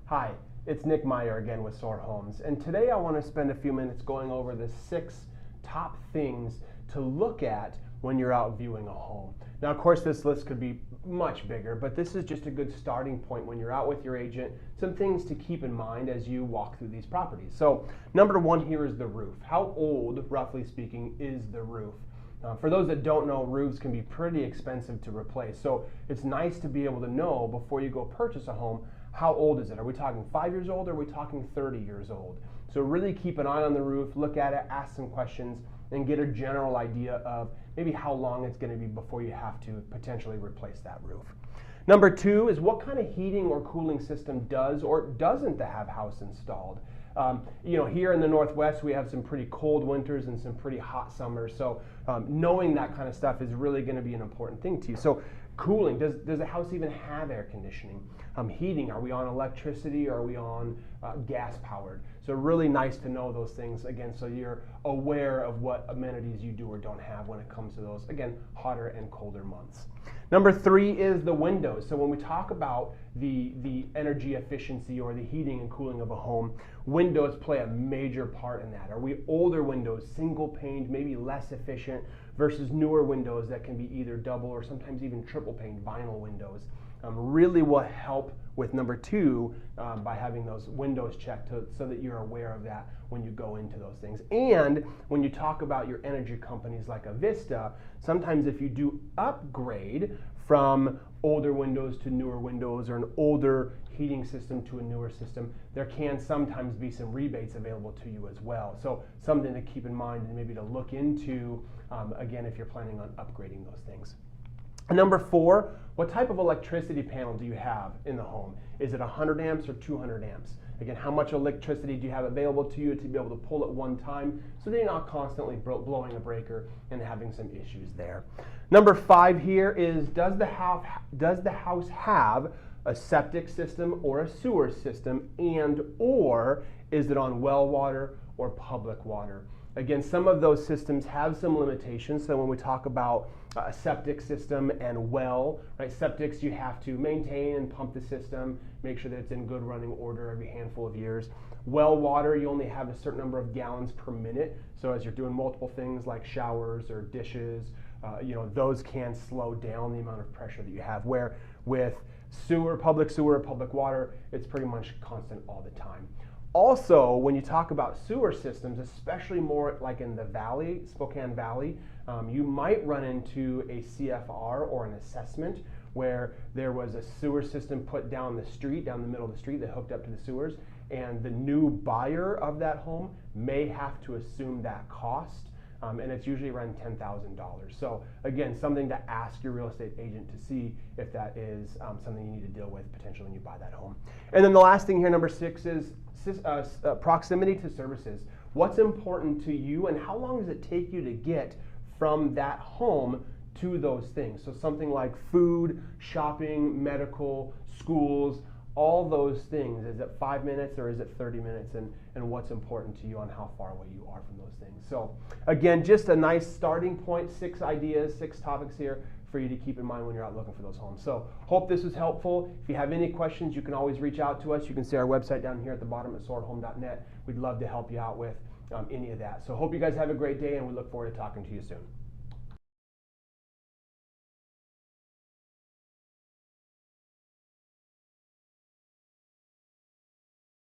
Hi, it's Nick Meyer again with Soar Homes, and today I want to spend a few minutes going over the 6 top things to look at when you're out viewing a home. Now, of course, this list could be much bigger, but this is just a good starting point when you're out with your agent, some things to keep in mind as you walk through these properties. So, number 1 here is the roof. How old, roughly speaking, is the roof? For those that don't know, roofs can be pretty expensive to replace, so it's nice to be able to know before you go purchase a home, how old is it? Are we talking 5 years old or are we talking 30 years old? So really keep an eye on the roof, look at it, ask some questions, and get a general idea of maybe how long it's going to be before you have to potentially replace that roof. Number 2 is what kind of heating or cooling system does or doesn't the house installed. Here in the Northwest, we have some pretty cold winters and some pretty hot summers. So knowing that kind of stuff is really going to be an important thing to you. So cooling, does the house even have air conditioning? Heating, are we on electricity or are we on gas powered? So really nice to know those things, again, so you're aware of what amenities you do or don't have when it comes to those, again, hotter and colder months. Number 3 is the windows. So when we talk about the energy efficiency or the heating and cooling of a home, windows play a major part in that. Are we older windows, single paned, maybe less efficient, versus newer windows that can be either double or sometimes even triple paned vinyl windows? Really will help with number 2 by having those windows checked so that you're aware of that when you go into those things. And when you talk about your energy companies like a Vista, sometimes if you do upgrade from older windows to newer windows or an older heating system to a newer system, there can sometimes be some rebates available to you as well. So something to keep in mind and maybe to look into, again, if you're planning on upgrading those things. Number 4, what type of electricity panel do you have in the home? Is it 100 amps or 200 amps? Again, how much electricity do you have available to you to be able to pull at one time so that you're not constantly blowing a breaker and having some issues there. Number 5 here is, does the house have a septic system or a sewer system, and or is it on well water or public water? Again, some of those systems have some limitations. So when we talk about a septic system and well, right? Septics, you have to maintain and pump the system, make sure that it's in good running order every handful of years. Well water, you only have a certain number of gallons per minute. So as you're doing multiple things like showers or dishes, those can slow down the amount of pressure that you have. Where with sewer, public water, it's pretty much constant all the time. Also, when you talk about sewer systems, especially more like in the valley, Spokane Valley, you might run into a CFR or an assessment where there was a sewer system put down the middle of the street that hooked up to the sewers, and the new buyer of that home may have to assume that cost, and it's usually around $10,000. So again, something to ask your real estate agent to see if that is something you need to deal with potentially when you buy that home. And then the last thing here, number 6, is proximity to services. What's important to you and how long does it take you to get from that home to those things? So something like food, shopping, medical, schools, all those things. Is it 5 minutes or is it 30 minutes? And what's important to you on how far away you are from those things. So again, just a nice starting point, 6 ideas, 6 topics here for you to keep in mind when you're out looking for those homes. So hope this was helpful. If you have any questions, you can always reach out to us. You can see our website down here at the bottom at soarhome.net. We'd love to help you out with any of that. So hope you guys have a great day, and we look forward to talking to you soon.